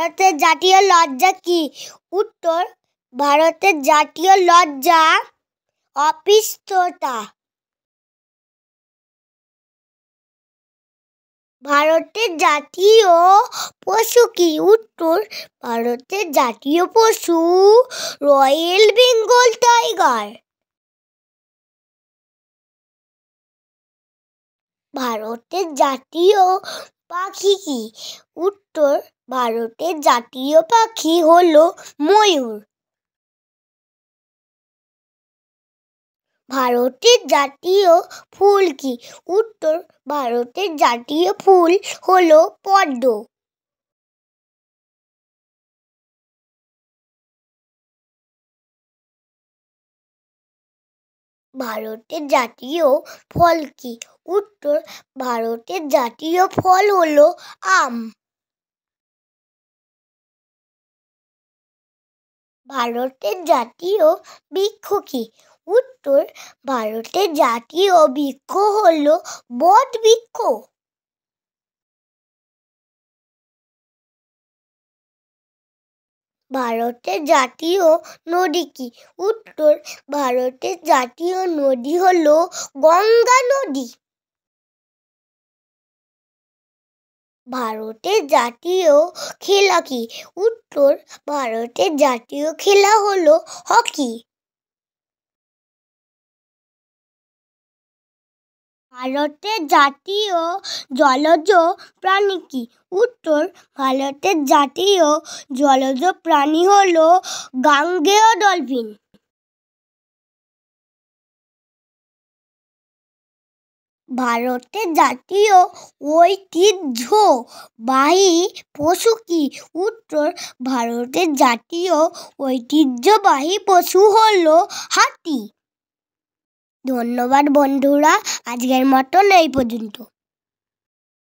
ভারতের জাতীয় লজ্জা কি? উত্তর, ভারতের জাতীয় লজ্জা অস্পৃশ্যতা। ভারতের জাতীয় পশু কি? উত্তর, ভারতের জাতীয় পশু রয়্যাল বেঙ্গল টাইগার। ভারতের জাতীয় পাখি কি? উত্তর, ভারতের জাতীয় পাখি হলো ময়ূর। ভারতের জাতীয় ফুল কি? উত্তর, ভারতের জাতীয় ফুল হলো পদ্ম। ভারতের জাতীয় ফল কি? উত্তর, ভারতের জাতীয় ফল হলো আম। ভারতের জাতীয় বৃক্ষ কি? উত্তর, ভারতের জাতীয় বৃক্ষ হলো বট বৃক্ষ। ভারতের জাতীয় নদী কি? উত্তর, ভারতের জাতীয় নদী হলো গঙ্গা নদী। ভারতের জাতীয় খেলা কি? উত্তর, ভারতের জাতীয় খেলা হলো হকি। ভারতের জাতীয় জলজ প্রাণী কি? উত্তর, ভারতের জাতীয় জলজ প্রাণী হলো গাঙ্গেয় ডলফিন। ভারতের জাতীয় ঐতিহ্যবাহী পশু কি? উত্তর, ভারতের জাতীয় ঐতিহ্যবাহী পশু হলো হাতি। ধন্যবাদ বন্ধুরা, আজকের মতন এই পর্যন্ত।